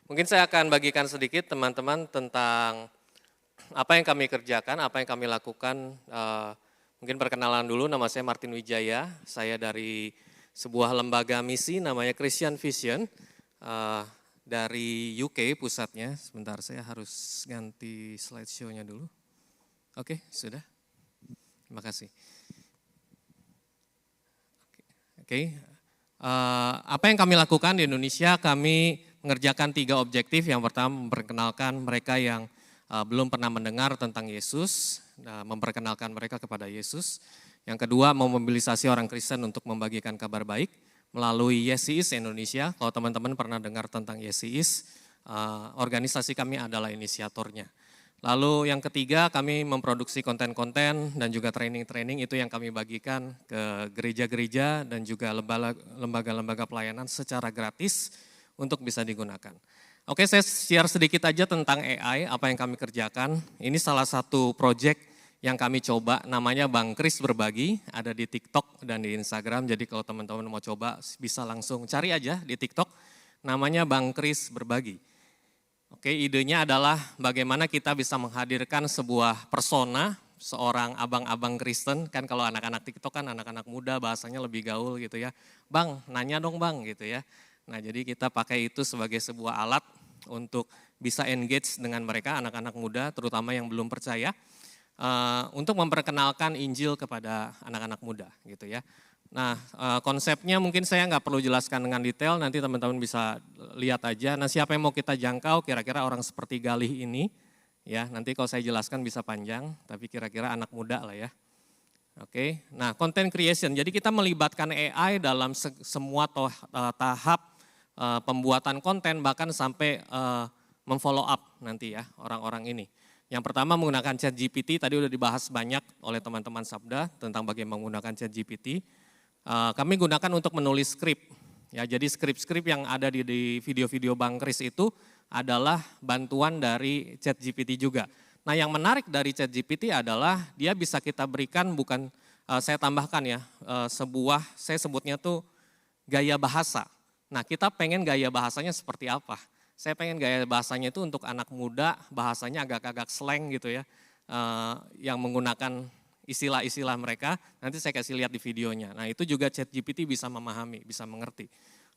Mungkin saya akan bagikan sedikit teman-teman tentang apa yang kami kerjakan, apa yang kami lakukan. Mungkin perkenalan dulu, nama saya Martin Wijaya, saya dari sebuah lembaga misi namanya Christian Vision, dari UK pusatnya. Sebentar, saya harus ganti slideshow-nya dulu. Oke, sudah. Terima kasih. Oke. Apa yang kami lakukan di Indonesia, kami mengerjakan 3 objektif. Yang pertama, memperkenalkan mereka yang belum pernah mendengar tentang Yesus, memperkenalkan mereka kepada Yesus. Yang kedua, memobilisasi orang Kristen untuk membagikan kabar baik melalui Yesis Indonesia. Kalau teman-teman pernah dengar tentang Yesis, organisasi kami adalah inisiatornya. Lalu yang ketiga, kami memproduksi konten-konten dan juga training-training, itu yang kami bagikan ke gereja-gereja dan juga lembaga-lembaga pelayanan secara gratis untuk bisa digunakan. Oke, saya share sedikit aja tentang AI, apa yang kami kerjakan. Ini salah satu project yang kami coba, namanya Bang Kris Berbagi, ada di TikTok dan di Instagram. Jadi kalau teman-teman mau coba bisa langsung cari aja di TikTok, namanya Bang Kris Berbagi. Oke, idenya adalah bagaimana kita bisa menghadirkan sebuah persona, seorang abang-abang Kristen. Kan kalau anak-anak TikTok kan anak-anak muda, bahasanya lebih gaul gitu ya. Bang, nanya dong bang gitu ya. Nah, jadi kita pakai itu sebagai sebuah alat untuk bisa engage dengan mereka, anak-anak muda terutama yang belum percaya, untuk memperkenalkan Injil kepada anak-anak muda gitu ya. Nah, konsepnya mungkin saya nggak perlu jelaskan dengan detail, nanti teman-teman bisa lihat aja. Nah, siapa yang mau kita jangkau, kira-kira orang seperti Galih ini, ya nanti kalau saya jelaskan bisa panjang, tapi kira-kira anak muda lah ya. Oke, nah content creation, jadi kita melibatkan AI dalam semua tahap pembuatan konten, bahkan sampai memfollow up nanti ya orang-orang ini. Yang pertama menggunakan ChatGPT, tadi udah dibahas banyak oleh teman-teman Sabda tentang bagaimana menggunakan ChatGPT. Kami gunakan untuk menulis skrip. Ya, jadi skrip-skrip yang ada di video-video Bang Kris itu adalah bantuan dari ChatGPT juga. Nah, yang menarik dari ChatGPT adalah dia bisa kita berikan saya tambahkan ya, saya sebutnya tuh gaya bahasa. Nah, kita pengen gaya bahasanya seperti apa? Saya pengen gaya bahasanya itu untuk anak muda, bahasanya agak-agak slang gitu ya, yang menggunakan istilah-istilah mereka, nanti saya kasih lihat di videonya. Nah, itu juga ChatGPT bisa memahami, bisa mengerti.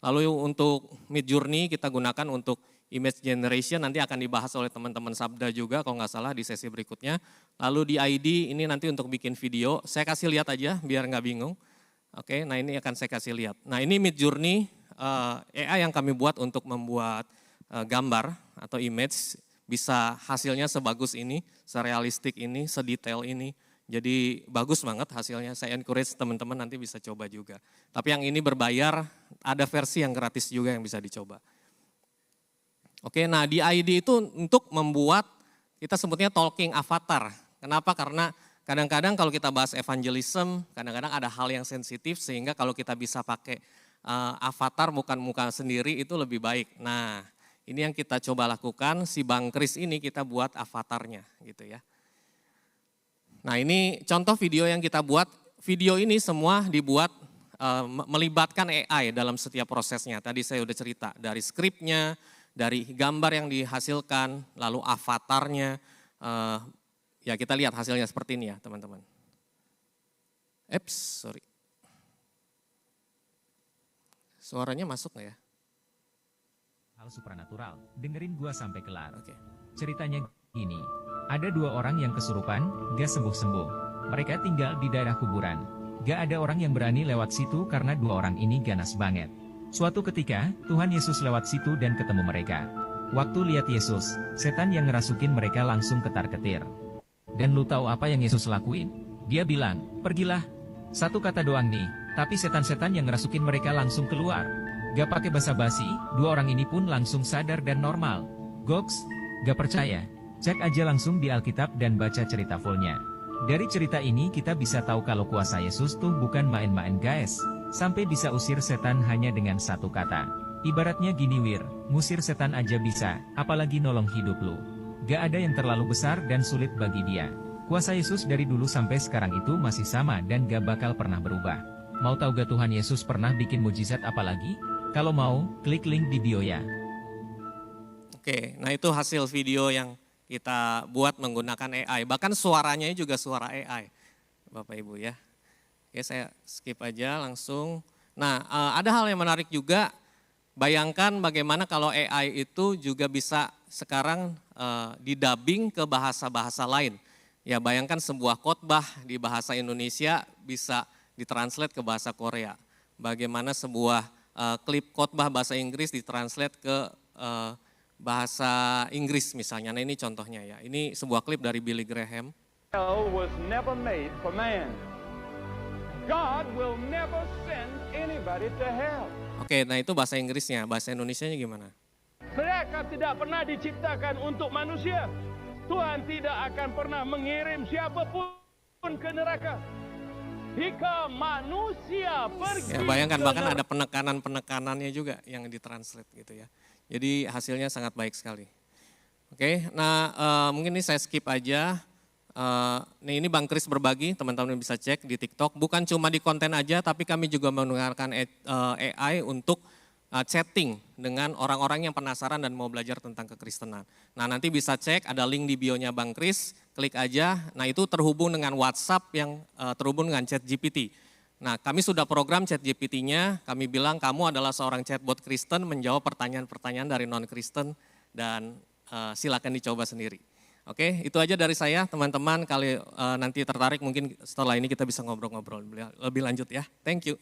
Lalu untuk Midjourney kita gunakan untuk image generation, nanti akan dibahas oleh teman-teman Sabda juga kalau nggak salah di sesi berikutnya. Lalu di ID ini nanti untuk bikin video, saya kasih lihat aja biar nggak bingung. Oke, nah ini akan saya kasih lihat. Nah, ini Midjourney AI yang kami buat untuk membuat gambar atau image, bisa hasilnya sebagus ini, serealistik ini, sedetail ini. Jadi bagus banget hasilnya, saya encourage teman-teman nanti bisa coba juga. Tapi yang ini berbayar, ada versi yang gratis juga yang bisa dicoba. Oke, nah di ID itu untuk membuat, kita sebutnya talking avatar. Kenapa? Karena kadang-kadang kalau kita bahas evangelism, kadang-kadang ada hal yang sensitif sehingga kalau kita bisa pakai avatar bukan muka sendiri itu lebih baik. Nah, ini yang kita coba lakukan, si Bang Kris ini kita buat avatarnya gitu ya. Nah, ini contoh video yang kita buat. Video ini semua dibuat melibatkan AI dalam setiap prosesnya. Tadi saya udah cerita dari skripnya, dari gambar yang dihasilkan, lalu avatarnya. Ya kita lihat hasilnya seperti ini ya teman-teman. Sorry. Suaranya masuk nggak ya? Hal supranatural, dengerin gua sampai kelar. Oke. Ceritanya gini, ada 2 orang yang kesurupan, gak sembuh-sembuh. Mereka tinggal di daerah kuburan. Gak ada orang yang berani lewat situ karena 2 orang ini ganas banget. Suatu ketika, Tuhan Yesus lewat situ dan ketemu mereka. Waktu lihat Yesus, setan yang ngerasukin mereka langsung ketar-ketir. Dan lu tahu apa yang Yesus lakuin? Dia bilang, pergilah. Satu kata doang nih, tapi setan-setan yang ngerasukin mereka langsung keluar. Gak pakai basa-basi, 2 orang ini pun langsung sadar dan normal. Goks, gak percaya? Cek aja langsung di Alkitab dan baca cerita fullnya. Dari cerita ini kita bisa tahu kalau kuasa Yesus tuh bukan main-main guys. Sampai bisa usir setan hanya dengan satu kata. Ibaratnya gini Wir, ngusir setan aja bisa, apalagi nolong hidup lu. Gak ada yang terlalu besar dan sulit bagi dia. Kuasa Yesus dari dulu sampai sekarang itu masih sama dan gak bakal pernah berubah. Mau tahu gak Tuhan Yesus pernah bikin mujizat apa lagi? Kalau mau, klik link di bio ya. Oke, nah itu hasil video yang kita buat menggunakan AI. Bahkan suaranya juga suara AI, Bapak Ibu ya. Oke, saya skip aja langsung. Nah, ada hal yang menarik juga. Bayangkan bagaimana kalau AI itu juga bisa sekarang didubbing ke bahasa-bahasa lain. Ya, bayangkan sebuah khotbah di bahasa Indonesia bisa ditranslate ke bahasa Korea. Bagaimana sebuah klip khotbah bahasa Inggris ditranslate ke bahasa Inggris misalnya. Nah, ini contohnya ya. Ini sebuah klip dari Billy Graham. Hell was never made for man. God will never send anybody to hell. Oke, nah itu bahasa Inggrisnya. Bahasa Indonesianya gimana? Neraka tidak pernah diciptakan untuk manusia. Tuhan tidak akan pernah mengirim siapapun ke neraka. Jika manusia pergi Ya, bayangkan ke bahkan neraka, ada penekanan-penekanannya juga yang ditranslate gitu ya. Jadi hasilnya sangat baik sekali. Oke, nah mungkin ini saya skip aja. Nih ini Bang Kris berbagi, teman-teman bisa cek di TikTok. Bukan cuma di konten aja, tapi kami juga mendengarkan AI untuk chatting dengan orang-orang yang penasaran dan mau belajar tentang kekristenan. Nah nanti bisa cek, ada link di bio-nya Bang Kris, klik aja. Nah itu terhubung dengan WhatsApp yang terhubung dengan ChatGPT. Nah kami sudah program ChatGPT-nya, kami bilang kamu adalah seorang chatbot Kristen menjawab pertanyaan-pertanyaan dari non-Kristen dan silakan dicoba sendiri. Oke, itu aja dari saya teman-teman. Kalau nanti tertarik mungkin setelah ini kita bisa ngobrol-ngobrol lebih lanjut ya. Thank you.